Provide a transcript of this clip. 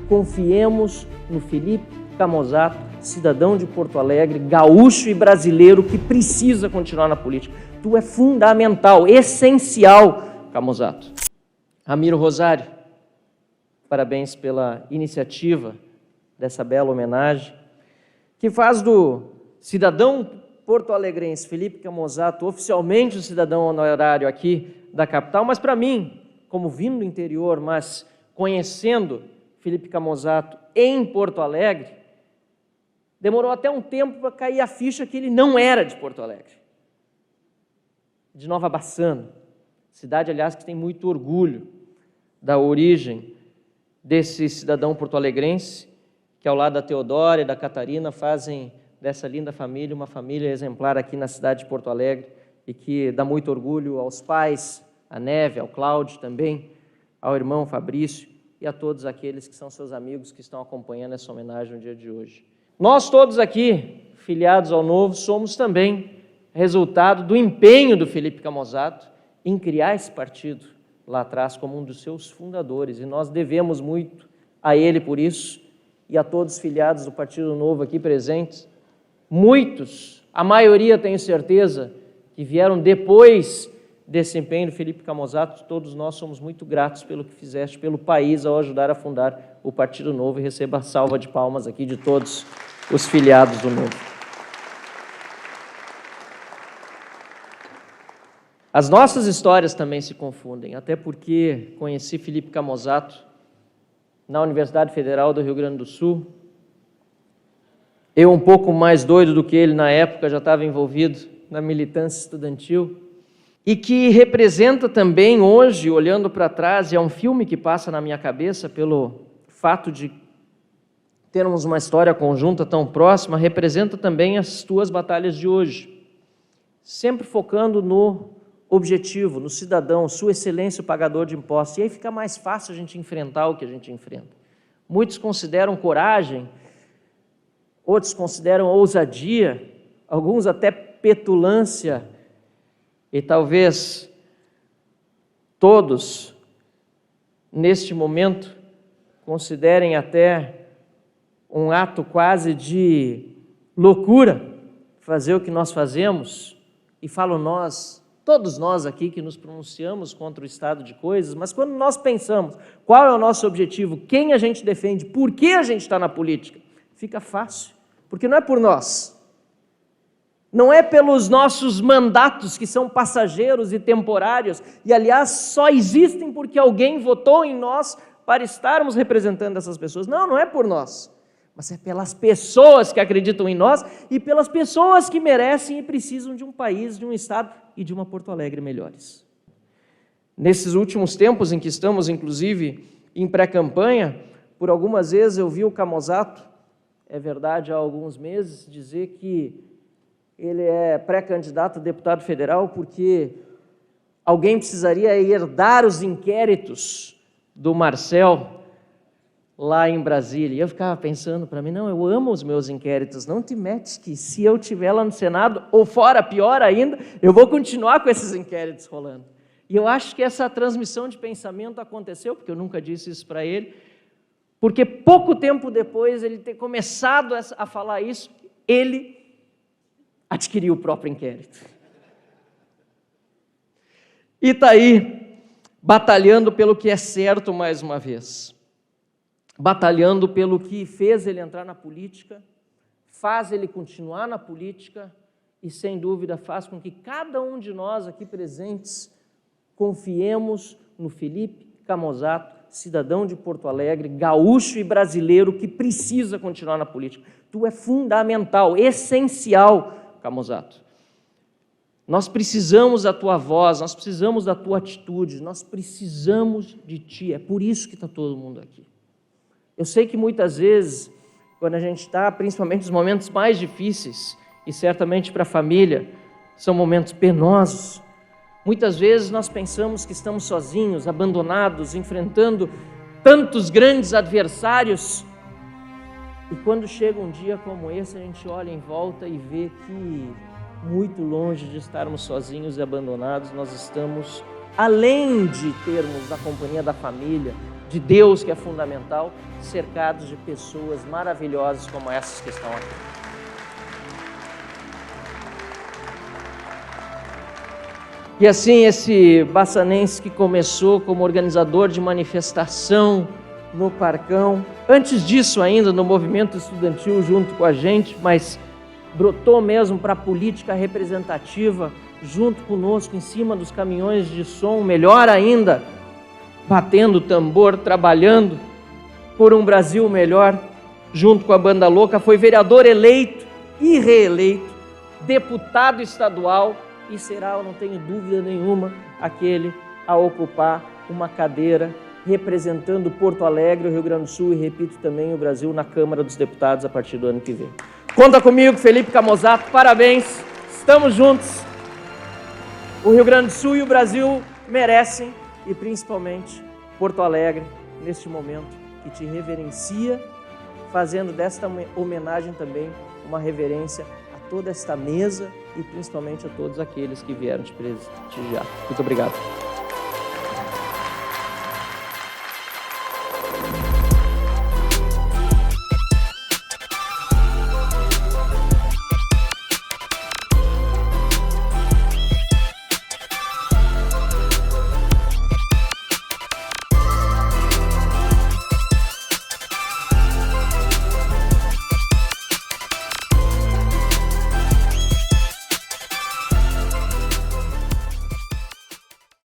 confiemos no Felipe Camozzato, cidadão de Porto Alegre, gaúcho e brasileiro que precisa continuar na política. Tu é fundamental, essencial, Camozzato. Ramiro Rosário, parabéns pela iniciativa dessa bela homenagem, que faz do cidadão porto-alegrense Felipe Camozzato oficialmente o cidadão honorário aqui da capital, mas para mim, como vindo do interior, mas conhecendo Felipe Camozzato em Porto Alegre, demorou até um tempo para cair a ficha que ele não era de Porto Alegre, de Nova Bassano, cidade, aliás, que tem muito orgulho da origem desse cidadão porto-alegrense, que ao lado da Teodora e da Catarina fazem dessa linda família uma família exemplar aqui na cidade de Porto Alegre e que dá muito orgulho aos pais, à Neve, ao Cláudio também, ao irmão Fabrício e a todos aqueles que são seus amigos que estão acompanhando essa homenagem no dia de hoje. Nós todos aqui, filiados ao Novo, somos também resultado do empenho do Felipe Camozzato em criar esse partido lá atrás como um dos seus fundadores, e nós devemos muito a ele por isso, e a todos os filiados do Partido Novo aqui presentes. Muitos, a maioria tenho certeza, que vieram depois desse empenho do Felipe Camozzato. Todos nós somos muito gratos pelo que fizeste pelo país ao ajudar a fundar o Partido Novo, e receba a salva de palmas aqui de todos os filiados do Novo. As nossas histórias também se confundem, até porque conheci Felipe Camozzato na Universidade Federal do Rio Grande do Sul. Eu, um pouco mais doido do que ele na época, já estava envolvido na militância estudantil, e que representa também hoje, olhando para trás, e é um filme que passa na minha cabeça pelo fato de termos uma história conjunta tão próxima, representa também as tuas batalhas de hoje, sempre focando no objetivo, no cidadão, sua excelência, o pagador de impostos. E aí fica mais fácil a gente enfrentar o que a gente enfrenta. Muitos consideram coragem, outros consideram ousadia, alguns até petulância, e talvez todos, neste momento, considerem até um ato quase de loucura fazer o que nós fazemos, e falo nós, todos nós aqui que nos pronunciamos contra o estado de coisas, mas quando nós pensamos qual é o nosso objetivo, quem a gente defende, por que a gente está na política, fica fácil, porque não é por nós, não é pelos nossos mandatos que são passageiros e temporários, e aliás só existem porque alguém votou em nós para estarmos representando essas pessoas. Não, não é por nós, mas é pelas pessoas que acreditam em nós e pelas pessoas que merecem e precisam de um país, de um estado e de uma Porto Alegre melhores. Nesses últimos tempos em que estamos, inclusive, em pré-campanha, por algumas vezes eu vi o Camozzato, é verdade, há alguns meses, dizer que ele é pré-candidato a deputado federal porque alguém precisaria herdar os inquéritos do Marcel lá em Brasília. E eu ficava pensando para mim, não, eu amo os meus inquéritos, não te metes que se eu estiver lá no Senado, ou fora, pior ainda, eu vou continuar com esses inquéritos rolando. E eu acho que essa transmissão de pensamento aconteceu, porque eu nunca disse isso para ele, porque pouco tempo depois ele ter começado a falar isso, ele adquiriu o próprio inquérito. E está aí, batalhando pelo que é certo mais uma vez. Batalhando pelo que fez ele entrar na política, faz ele continuar na política e, sem dúvida, faz com que cada um de nós aqui presentes confiemos no Felipe Camozzato, cidadão de Porto Alegre, gaúcho e brasileiro que precisa continuar na política. Tu é fundamental, essencial, Camozzato. Nós precisamos da tua voz, nós precisamos da tua atitude, nós precisamos de ti. É por isso que está todo mundo aqui. Eu sei que muitas vezes, quando a gente está, principalmente nos momentos mais difíceis, e certamente para a família, são momentos penosos, muitas vezes nós pensamos que estamos sozinhos, abandonados, enfrentando tantos grandes adversários, e quando chega um dia como esse, a gente olha em volta e vê que, muito longe de estarmos sozinhos e abandonados, nós estamos, além de termos a companhia da família, de Deus, que é fundamental, cercados de pessoas maravilhosas como essas que estão aqui. E assim, esse baçanense que começou como organizador de manifestação no Parcão, antes disso ainda no movimento estudantil junto com a gente, mas brotou mesmo para a política representativa junto conosco, em cima dos caminhões de som, melhor ainda, batendo tambor, trabalhando por um Brasil melhor, junto com a Banda Louca, foi vereador eleito e reeleito, deputado estadual, e será, eu não tenho dúvida nenhuma, aquele a ocupar uma cadeira representando Porto Alegre, o Rio Grande do Sul e, repito, também o Brasil na Câmara dos Deputados a partir do ano que vem. Conta comigo, Felipe Camozzato, parabéns, estamos juntos. O Rio Grande do Sul e o Brasil merecem, e principalmente Porto Alegre, neste momento, que te reverencia, fazendo desta homenagem também uma reverência a toda esta mesa e principalmente a todos aqueles que vieram te prestigiar. Muito obrigado.